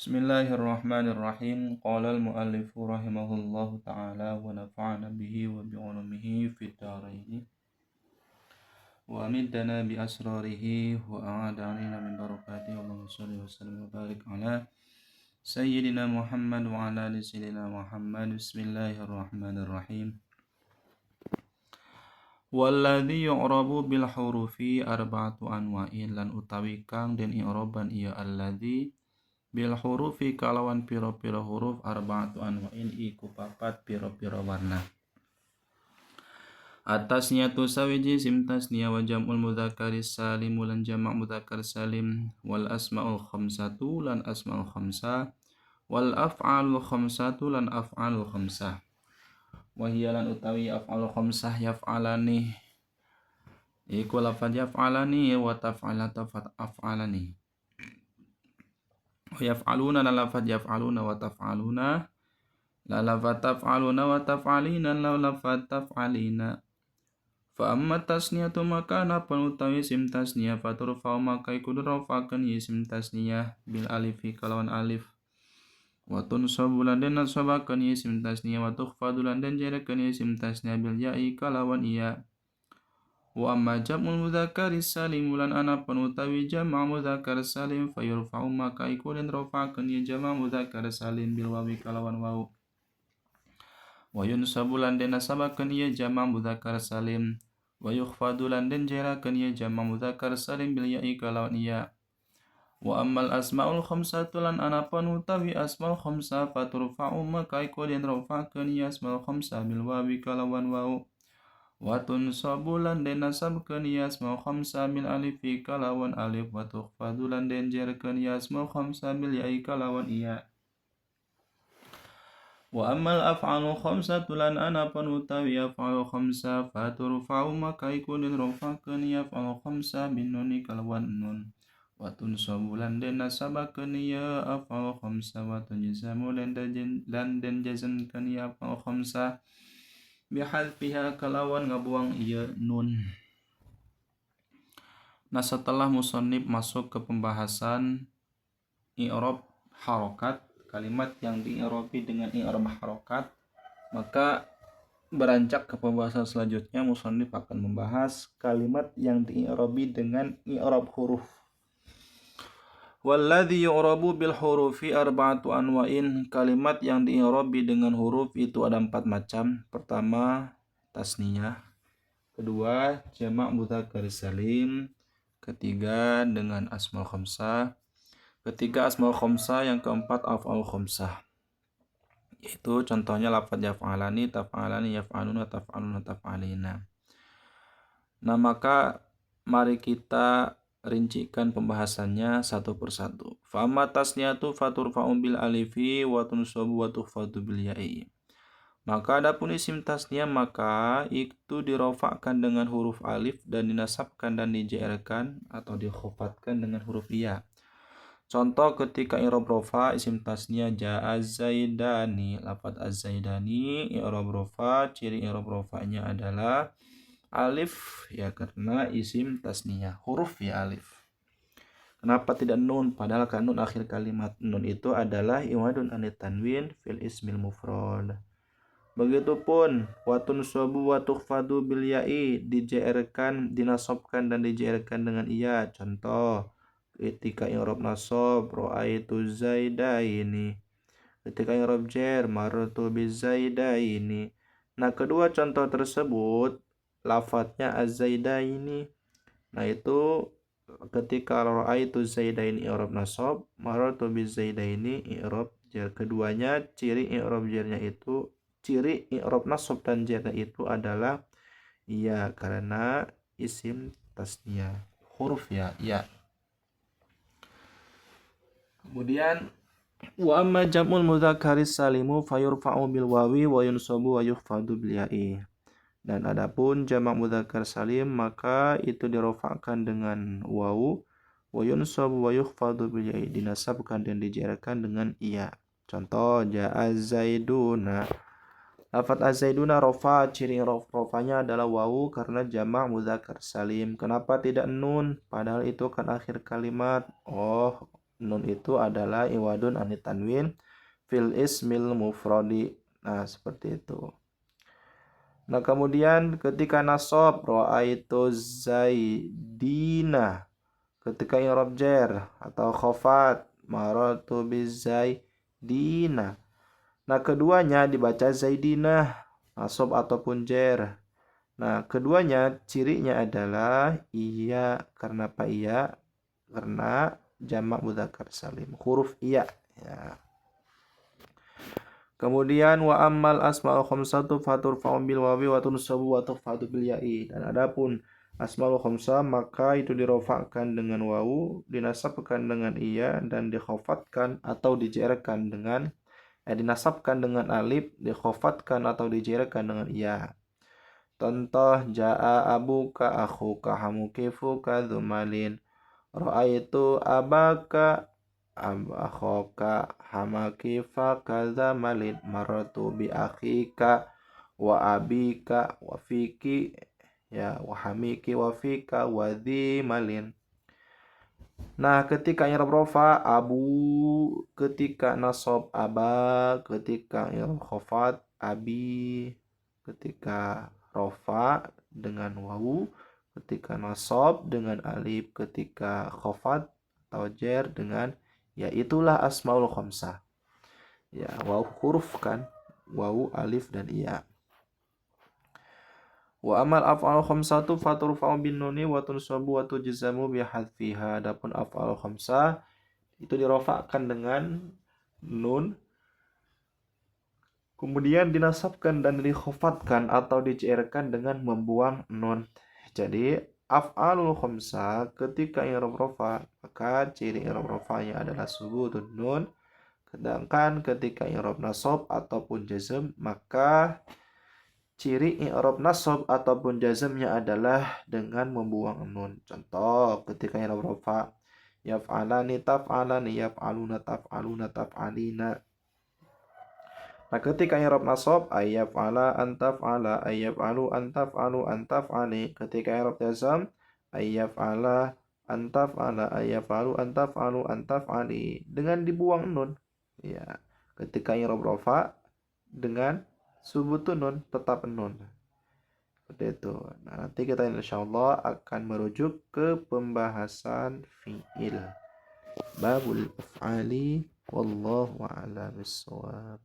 Bismillahirrahmanirrahim. Qala al-muallif rahimahullahu ta'ala wa nafa'ana bihi wa bi'ulumihi fid dharain. Wa amidana bi asrarihi wa a'adana min barakatihi. Allahumma shalli wa sallim wa barik ala sayyidina Muhammad wa ala ali sayyidina Muhammad. Bismillahirrahmanirrahim. Walladzi yu'rabu bil hurufi arba'atu anwa'in lan utawi kang den i'raban iya alladzi bil hurufi kalawan pira-pira huruf arba'atu anwa'in iku papat pira-pira warna. Atasnya tu sawiji sim tasniya wa jam'ul mudzakkari salim lan jamak mudzakkar salim wal asmaul khamsatu lan asmaul khamsah wal af'alul khamsatu lan af'alul khamsah. Wa hiya lan utawi af'alul khamsah yaf'alani iku lafadz yaf'alani wa taf'alata af'alani. Wa yaf'aluna la lafadz yaf'aluna wa taf'aluna la lafadz taf'aluna wa taf'alina la lafadz taf'alina. Fa amma tasniyatu maka napa utawi sim tasniyah faturfa maka iku dirafa'keun isim tasniyah bil alifi kalawan alif. Wa tunsabu lan den nasabakeun isim tasniyah wa tukhfadu lan den jerekeun isim tasniyah bil ya'i kalawan iya. Wa amma jam'ul mudzakkari salim lan anapun utawi jama' mudzakkar salim fayurfa'u maka iku den rafa'keun ya jama' mudzakkar salim bil wawi kalawan wawu. Wa yunsabu lan den nasabakeun ya jama' mudzakkar salim wa yukhfadu lan den jerakeun ya jama' mudzakkar salim bil ya'i kalawan iya. Wa ammal asmaul khamsatu lan anapun utawi asmaul khamsah faturfa'u maka iku den rafa'keun ya asmaul khamsah bil wawi kalawan wawu. Wa tunsabu lan den nasabkeun ya asmaul khamsah bil alifi kalawan alif wa tukhfadu lan den jerkeun ya asmaul khamsah bil ya'i kalawan iya. Wa ammal af'alul khamsatu lan anapun utawi af'alul khamsah faturfa'u maka iku den rafa'keun ya af'alul khamsah bin nuni kalawan nun. Wa tunsabu lan den nasabakeun ya af'alul khamsah wa tunjazamu lan den jazmkeun ya af'alul khamsah bihadfiha kalawan ngabuang iya nun. Nah, setelah musannif masuk ke pembahasan i'rab harokat, kalimat yang di'irabi dengan i'rab harokat, maka beranjak ke pembahasan selanjutnya musannif akan membahas kalimat yang di'irabi dengan i'rab huruf. Walladzi yu'rabu bil hurufi arba'atu anwa'in. Kalimat yang di'irabi dengan huruf itu ada 4 macam. Pertama, tasniyah. Kedua, jamak mudzakkar salim. Ketiga, dengan asmaul khamsah. Ketiga, asmaul khamsah. Yang keempat, af'al khamsah. Itu contohnya lafadz yaf'alani, taf'alani, yaf'aluna, taf'aluna, taf'alina. Nah, maka mari kita rincikan pembahasannya satu persatu. Fa amma tasniyatu faturfa'u bil alifi wa tunsabu wa tukhfadu bil ya'i. Maka adapun isim tasniyah maka itu dirofakkan dengan huruf alif dan dinasabkan dan dijerkan atau dikhofatkan dengan huruf iya. Contoh ketika i'rab rofa isim tasniyah ja'a zaidani, lafadz az-zaidani i'rab rofa, ciri i'rab rofanya adalah alif ya karena isim tasniyah, huruf ya alif. Kenapa tidak nun? Padahal kan nun akhir kalimat. Nun itu adalah iwadun anit tanwin fil ismil mufrad. Begitupun wa tunsabu wa tukhfadu bil ya'i, dijerkan, dinasabkan dan dijerkan dengan iya. Contoh ketika i'rab nasab ra'aitu zaidaini. Ketika i'rab jar marartu bizaidaini. Nah, kedua contoh tersebut lafadznya az-zaidaini. Nah, itu ketika ra'aitu zaidaini i'rab nasab, marartu bizaidaini i'rab jar. Keduanya ciri i'rab jarnya itu, ciri i'rab nasab dan jarnya itu adalah iya karena isim tasniyah, huruf ya. Kemudian wa amma jam'ul mudzakkaris salimu fayurfa'u bil wawi wa yunsabu wa yukhfadu bil ya'i. Dan adapun jamak mudzakkar salim maka itu dirofakkan dengan wawu wa yunsabu wa yukhfadu bil ya'i, dinasabkan dan dijerkan dengan iya. Contoh ja'a zaiduna. Lafadz az-zaiduna rofa, ciri rofanya adalah wawu karena jamak mudzakkar salim. Kenapa tidak nun? Padahal itu kan akhir kalimat. Oh, nun itu adalah iwadun anit tanwin fil ismil mufradi. Nah, seperti itu. Nah, kemudian ketika nasab ra'aitu zaidina, ketika i'rab jar atau khafat marartu bizaidina. Nah, keduanya dibaca zaidina, nasab ataupun jar. Nah, keduanya cirinya adalah iya. Karena apa iya? Karena jamak mudzakkar salim, huruf iya ya. Kemudian wa ammal asma'ul khamsatu faturfa'u bil wawi wa tunsabu wa turfa'u bil ya'i. Dan adapun asmaul khamsah maka itu dirofakkan dengan wawu, dinasabkan dengan iya, dan dikhafatkan atau dijerkan dengan dinasabkan dengan alif, dikhafatkan atau dijerkan dengan iya. Contoh jaa abuka akhuka hamukifuka dzumalin. Ra'aitu abaka akhoka hamakifa kaza malin maratu bi akhika wa abika wa fiki ya wa hamiki wa fika wa dhi malin. Nah, ketika i'rab rafa abu, ketika nasab aba, ketika i'rab khafat abi, ketika rafa dengan wawu, ketika nasab dengan alif, ketika khafat atau jar dengan ya, itulah asmaul khamsah. Ya, wawu huruf kan, wawu, alif dan iya. Wa amal af'al khamsatu faturfa'u bin nuni wa tunsabu wa tujzamu bi hadfiha. Adapun af'al khamsah itu dirofakkan dengan nun, kemudian dinasabkan dan dikhafatkan atau dicerkan dengan membuang nun. Jadi af'alul khamsah ketika i'rab rafa, maka ciri i'rab rafanya adalah subutun nun. Sedangkan ketika i'rab nasab ataupun jazm, maka ciri i'rab nasab ataupun jazmnya adalah dengan membuang nun. Contoh ketika i'rab rafa yaf'alani taf'alani yaf'aluna taf'aluna taf'alina. Nah, ketika i'rab nasab ayyaf'ala antaf'ala ayyaf'alu antaf'alu antaf'ali. Ketika i'rab jazm ayyaf'ala antaf'ala ayyaf'alu antaf'alu antaf'ali dengan dibuang nun. Ya, ketika i'rab rafa dengan subutun nun, tetap nun. Seperti itu. Nah, nanti kita insyaallah akan merujuk ke pembahasan fi'il. Babul af'ali wallahu a'lam bissawab.